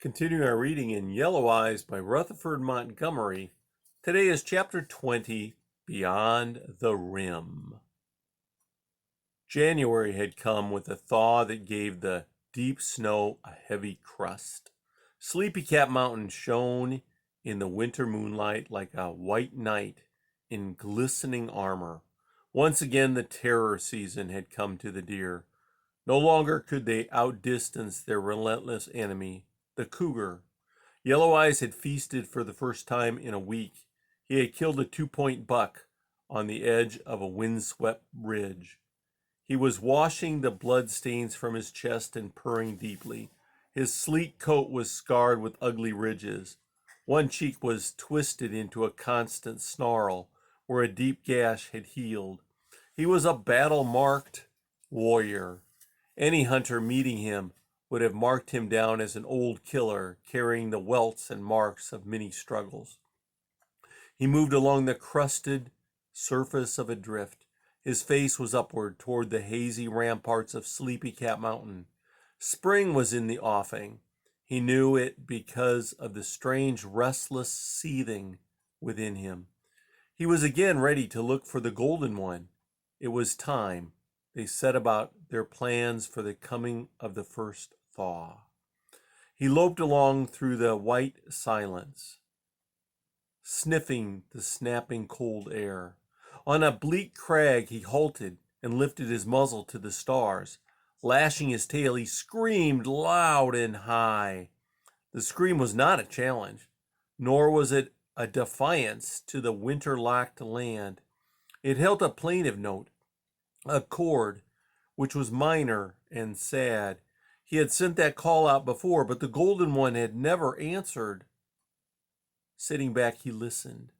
Continuing our reading in Yellow Eyes by Rutherford Montgomery, today is Chapter 20, Beyond the Rim. January had come with a thaw that gave the deep snow a heavy crust. Sleepy Cat Mountain shone in the winter moonlight like a white knight in glistening armor. Once again the terror season had come to the deer. No longer could they outdistance their relentless enemy, the cougar. Yellow Eyes had feasted for the first time in a week. He had killed a 2-point buck on the edge of a windswept ridge. He was washing the blood stains from his chest and purring deeply. His sleek coat was scarred with ugly ridges. One cheek was twisted into a constant snarl where a deep gash had healed. He was a battle-marked warrior. Any hunter meeting him would have marked him down as an old killer carrying the welts and marks of many struggles. He moved along the crusted surface of a drift. His face was upward toward the hazy ramparts of Sleepy Cat Mountain. Spring was in the offing. He knew it because of the strange restless seething within him. He was again ready to look for the golden one. It was time. They set about their plans for the coming of the first thaw. He loped along through the white silence, sniffing the snapping cold air. On a bleak crag he halted and lifted his muzzle to the stars. Lashing his tail, he screamed loud and high. The scream was not a challenge, nor was it a defiance to the winter-locked land. It held a plaintive note, a chord which was minor and sad. He had sent that call out before, but the golden one had never answered. Sitting back, he listened.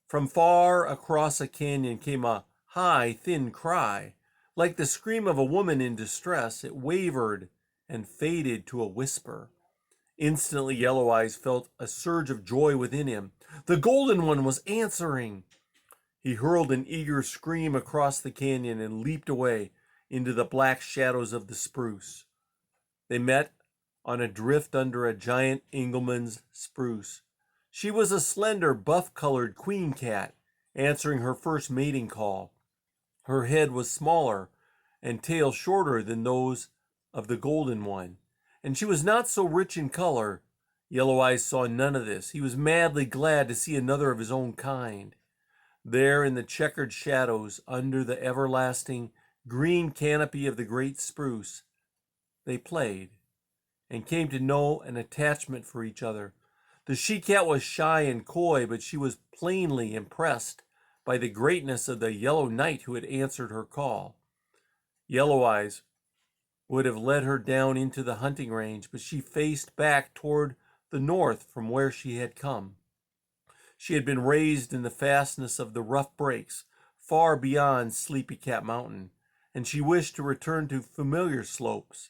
From far across a canyon came a high, thin cry. Like the scream of a woman in distress, it wavered and faded to a whisper. Instantly, Yellow Eyes felt a surge of joy within him. The golden one was answering. He hurled an eager scream across the canyon and leaped away into the black shadows of the spruce. They met on a drift under a giant Engelmann's spruce. She was a slender, buff-colored queen cat, answering her first mating call. Her head was smaller and tail shorter than those of the golden one, and she was not so rich in color. Yellow Eyes saw none of this. He was madly glad to see another of his own kind. There in the checkered shadows, under the everlasting green canopy of the great spruce, they played and came to know an attachment for each other. The she-cat was shy and coy, but she was plainly impressed by the greatness of the yellow knight who had answered her call. Yellow Eyes would have led her down into the hunting range, but she faced back toward the north from where she had come. She had been raised in the fastness of the rough breaks, far beyond Sleepy Cat Mountain, and she wished to return to familiar slopes.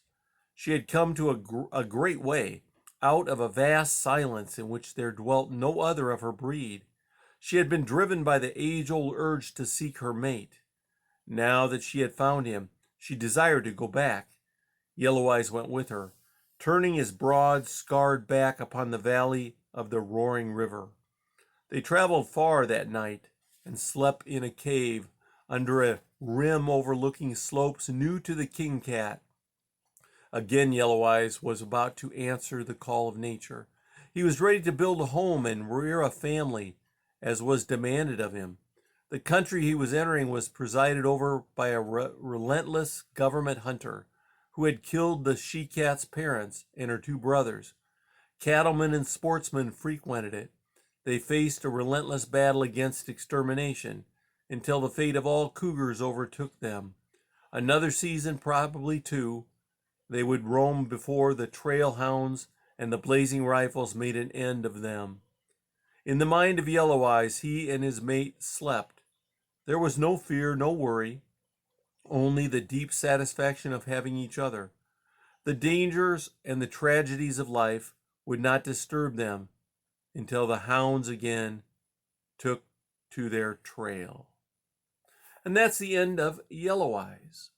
She had come to a great way, out of a vast silence in which there dwelt no other of her breed. She had been driven by the age-old urge to seek her mate. Now that she had found him, she desired to go back. Yellow Eyes went with her, turning his broad, scarred back upon the valley of the roaring river. They traveled far that night and slept in a cave under a rim overlooking slopes new to the king cat. Again, Yellow Eyes was about to answer the call of nature. He was ready to build a home and rear a family, as was demanded of him. The country he was entering was presided over by a relentless government hunter who had killed the she-cat's parents and her 2 brothers. Cattlemen and sportsmen frequented it. They faced a relentless battle against extermination until the fate of all cougars overtook them. Another season, probably 2, they would roam before the trail hounds and the blazing rifles made an end of them. In the mind of Yellow Eyes, he and his mate slept. There was no fear, no worry, only the deep satisfaction of having each other. The dangers and the tragedies of life would not disturb them until the hounds again took to their trail. And that's the end of Yellow Eyes.